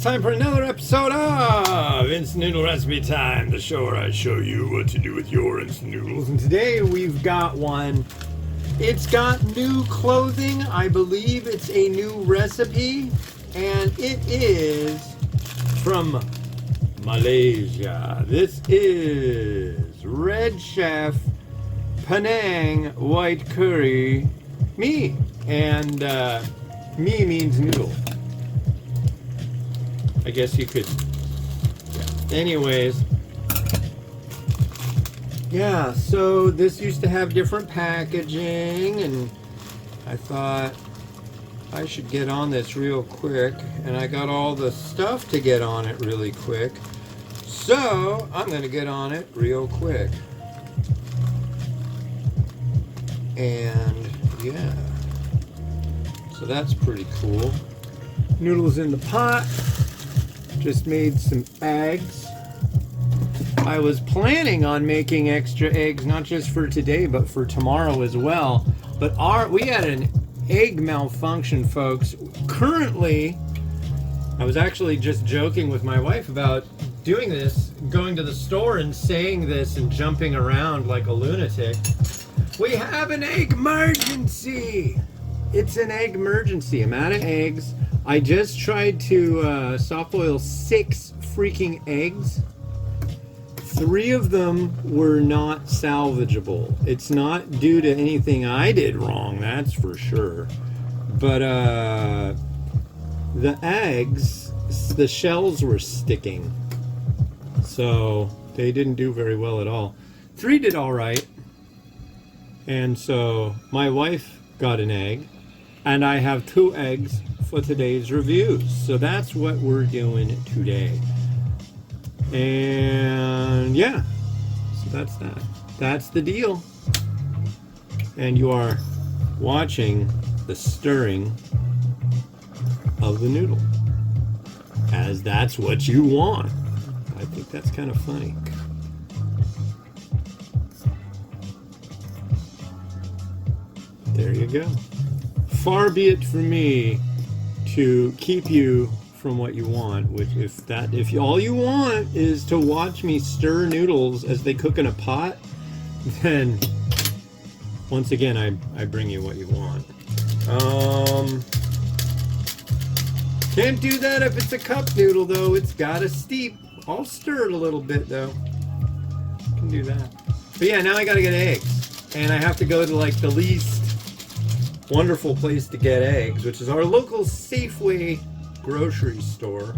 time for another episode of Instant Noodle Recipe Time, the show where I show you what to do with your instant noodles. And today we've got one. It's got new clothing. I believe it's a new recipe, and it is from Malaysia. This is Red Chef Penang White Curry mee, and mee means noodle. I guess you could, yeah. Anyways, yeah, so this used to have different packaging, and I thought I should get on this real quick, and I got all the stuff to get on it really quick, so I'm gonna get on it real quick. And yeah, so that's pretty cool. Noodles in the pot. Just made some eggs. I was planning on making extra eggs, not just for today, but for tomorrow as well. But we had an egg malfunction, folks. Currently, I was actually just joking with my wife about doing this, going to the store and saying this and jumping around like a lunatic. We have an egg emergency! It's an egg emergency. I'm out of eggs. I just tried to soft boil 6 freaking eggs. 3 of them were not salvageable. It's not due to anything I did wrong, that's for sure. But the eggs, the shells were sticking. So they didn't do very well at all. 3 did all right. And so my wife got an egg, and I have 2 eggs for today's reviews. So that's what we're doing today. And yeah, so that's that. That's the deal. And you are watching the stirring of the noodle, as that's what you want. I think that's kind of funny. There you go. Far be it from me to keep you from what you want, which if all you want is to watch me stir noodles as they cook in a pot, then once again I bring you what you want. Can't do that if it's a cup noodle though. It's gotta steep. I'll stir it a little bit though. Can do that. But yeah, now I gotta get eggs, and I have to go to like the least wonderful place to get eggs, which is our local Safeway grocery store.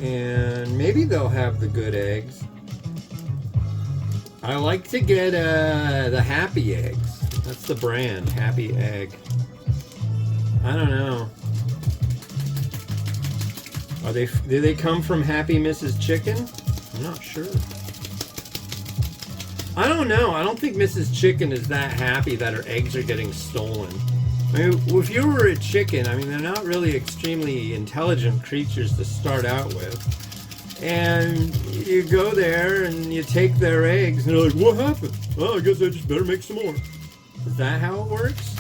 And maybe they'll have the good eggs. I like to get the Happy Eggs. That's the brand, Happy Egg. I don't know. Do they come from Happy Mrs. Chicken? I'm not sure. I don't know. I don't think Mrs. Chicken is that happy that her eggs are getting stolen. I mean, if you were a chicken, I mean, they're not really extremely intelligent creatures to start out with. And you go there and you take their eggs and they're like, what happened? Oh, I guess I just better make some more. Is that how it works?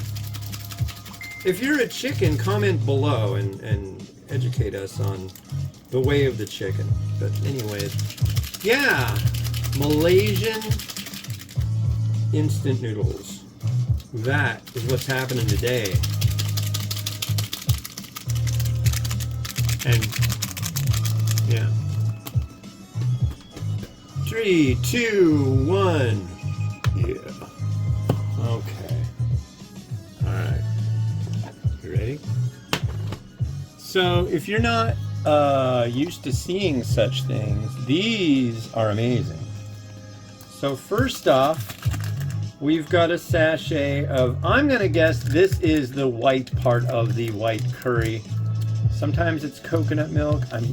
If you're a chicken, comment below and educate us on the way of the chicken. But anyways, yeah, Malaysian instant noodles. That is what's happening today. And yeah. 3, 2, 1. Yeah. Okay. Alright. You ready? So if you're not used to seeing such things, these are amazing. So first off, we've got a sachet of, I'm going to guess this is the white part of the white curry. Sometimes it's coconut milk. I'm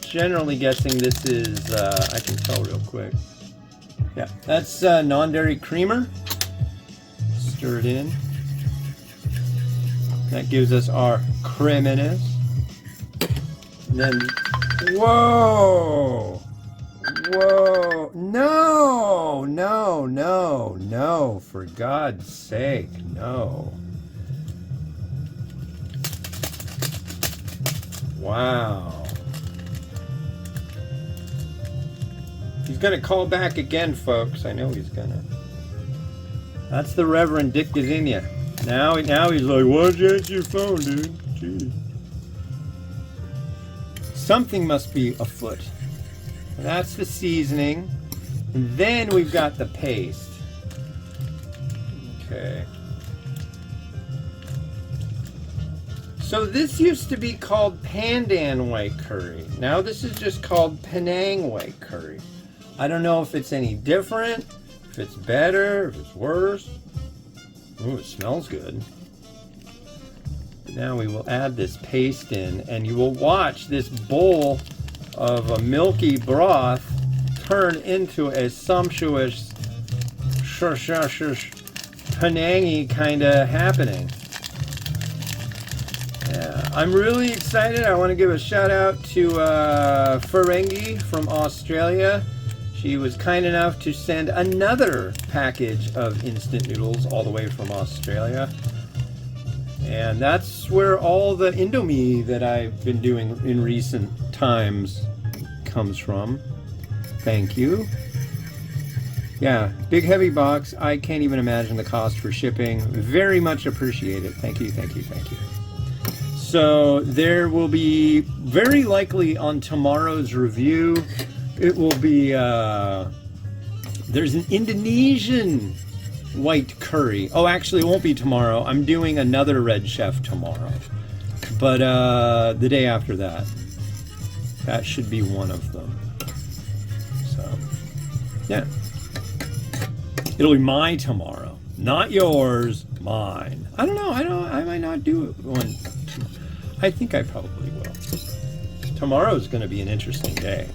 generally guessing this is, I can tell real quick. Yeah, that's non-dairy creamer. Stir it in. That gives us our creaminess. And then, whoa! Whoa, no, no, no, no, for God's sake, no. Wow. He's gonna call back again, folks. I know he's gonna. That's the Reverend Dick Gazinia. Now he's like, why don't you answer your phone, dude? Jeez. Something must be afoot. That's the seasoning. And then we've got the paste. Okay. So this used to be called Pandan white curry. Now this is just called Penang white curry. I don't know if it's any different, if it's better, if it's worse. Ooh, it smells good. Now we will add this paste in, and you will watch this bowl of a milky broth turn into a sumptuous Penangy kind of happening. Yeah, I'm really excited. I want to give a shout out to Ferengi from Australia. She was kind enough to send another package of instant noodles all the way from Australia. And that's where all the Indomie that I've been doing in recent times comes from. Thank you. Yeah, big heavy box. I can't even imagine the cost for shipping. Very much appreciate it. Thank you, thank you, thank you. So there will be, very likely on tomorrow's review, it will be, there's an Indonesian white curry. Oh, actually it won't be tomorrow. I'm doing another Red Chef tomorrow. But the day after that. That should be one of them. So, yeah. It'll be my tomorrow. Not yours, mine. I don't know. I might not do one. I think I probably will. Tomorrow's going to be an interesting day.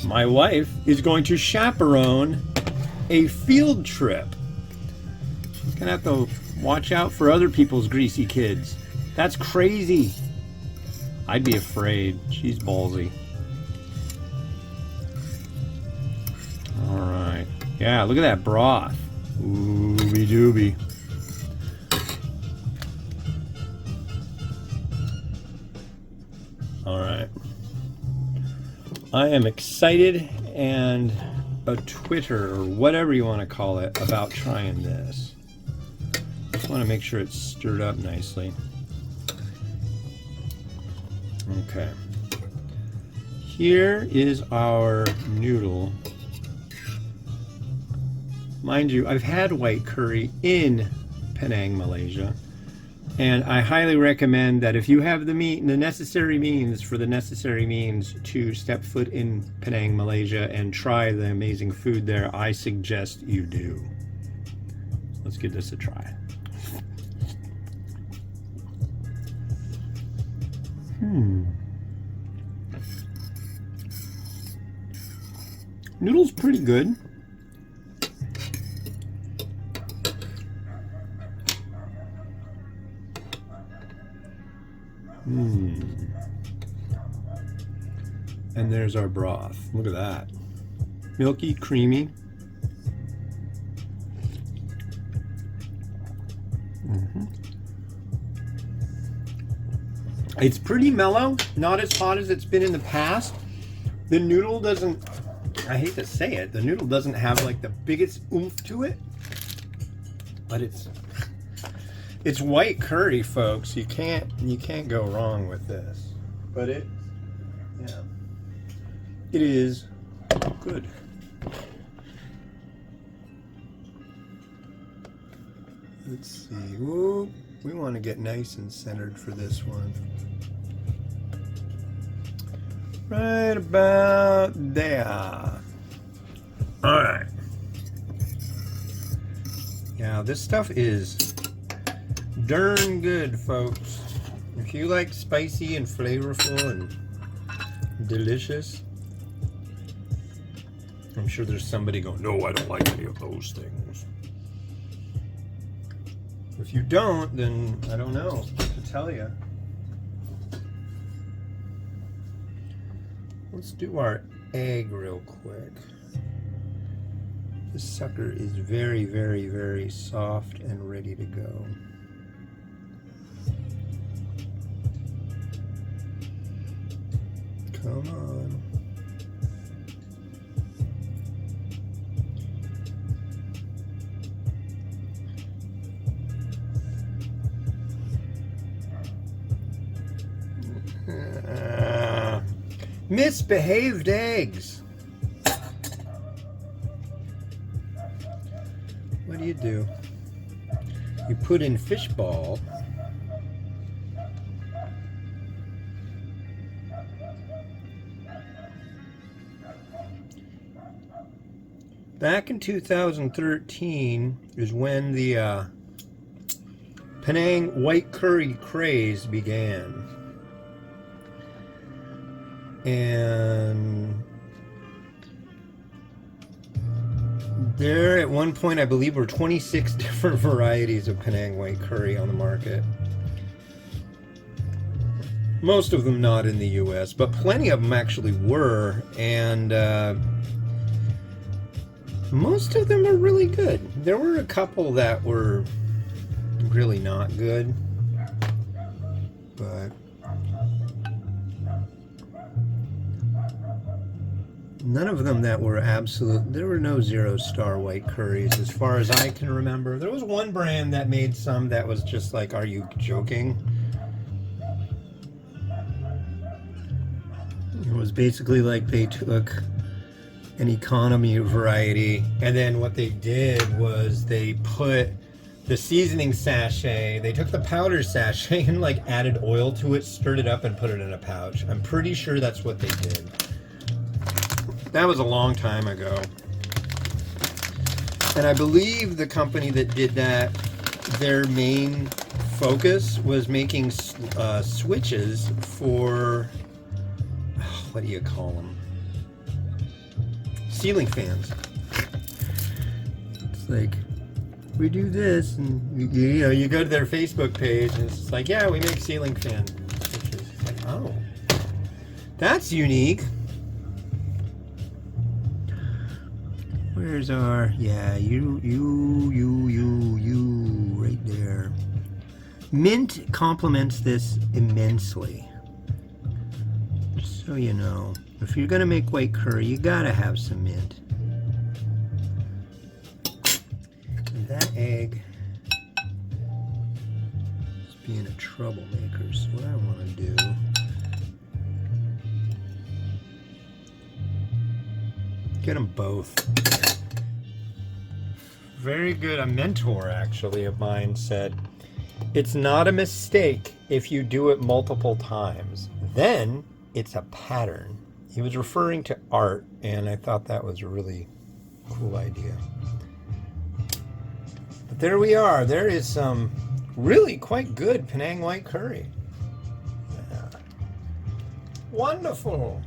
My wife is going to chaperone a field trip. She's going to have to watch out for other people's greasy kids. That's crazy. I'd be afraid. She's ballsy. All right. Yeah, look at that broth. Ooby dooby. All right. I am excited and a Twitter or whatever you want to call it about trying this. Just want to make sure it's stirred up nicely. Okay. Here is our noodle. Mind you, I've had white curry in Penang, Malaysia. And I highly recommend that if you have the necessary means to step foot in Penang, Malaysia and try the amazing food there, I suggest you do. Let's give this a try. Noodle's pretty good. And there's our broth. Look at that. Milky, creamy. It's pretty mellow, not as hot as it's been in the past. The noodle doesn't, I hate to say it, the noodle doesn't have like the biggest oomph to it. But it's white curry, folks. You can't go wrong with this. But it is good. Let's see. Whoa, we want to get nice and centered for this one. Right about there. All right. Yeah, this stuff is darn good, folks. If you like spicy and flavorful and delicious, I'm sure there's somebody going, no, I don't like any of those things. If you don't, then I don't know what to tell you. Let's do our egg real quick. This sucker is very, very, very soft and ready to go. Come on. Misbehaved eggs. What do? You put in fish ball. Back in 2013 is when the Penang white curry craze began. And there at one point, I believe, were 26 different varieties of Penang white curry on the market. Most of them not in the US, but plenty of them actually were, and most of them are really good. There were a couple that were really not good, but none of them that were absolute. There were no 0-star white curries as far as I can remember. There was one brand that made some that was just like, are you joking? It was basically like they took an economy variety, and then what they did was they put the seasoning sachet, they took the powder sachet and like added oil to it, stirred it up and put it in a pouch. I'm pretty sure that's what they did. That was a long time ago. And I believe the company that did that, their main focus was making switches for, what do you call them? Ceiling fans. It's like, we do this, and you know, you go to their Facebook page, and it's like, yeah, we make ceiling fan switches. It's like, oh, that's unique. Where's our, yeah, you, right there. Mint complements this immensely. Just so you know. If you're gonna make white curry, you gotta have some mint. And that egg is being a troublemaker, so what I wanna do, get them both. Very good. A mentor, actually, of mine said, it's not a mistake if you do it multiple times. Then it's a pattern. He was referring to art, and I thought that was a really cool idea. But there we are. There is some really quite good Penang white curry. Yeah. Wonderful.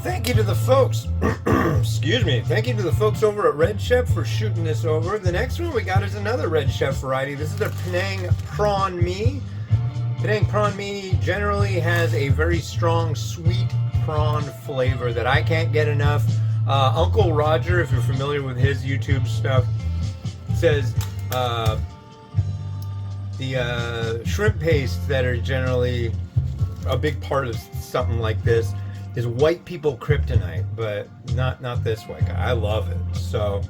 Thank you to the folks, excuse me, thank you to the folks over at Red Chef for shooting this over. The next one we got is another Red Chef variety. This is a Penang Prawn Mee. Penang Prawn Mee generally has a very strong sweet prawn flavor that I can't get enough. Uncle Roger, if you're familiar with his YouTube stuff, says the shrimp pastes that are generally a big part of something like this is white people kryptonite, but not this white guy. I love it. So,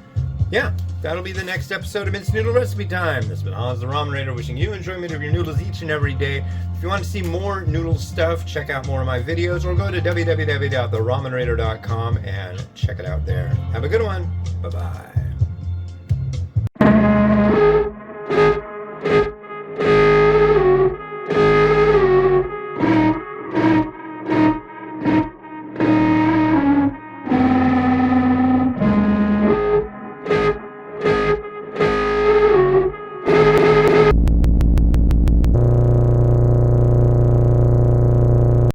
yeah, that'll be the next episode of Minced Noodle Recipe Time. This has been Hans the Ramen Raider, wishing you enjoyment of your noodles each and every day. If you want to see more noodle stuff, check out more of my videos, or go to www.theramenraider.com and check it out there. Have a good one. Bye-bye.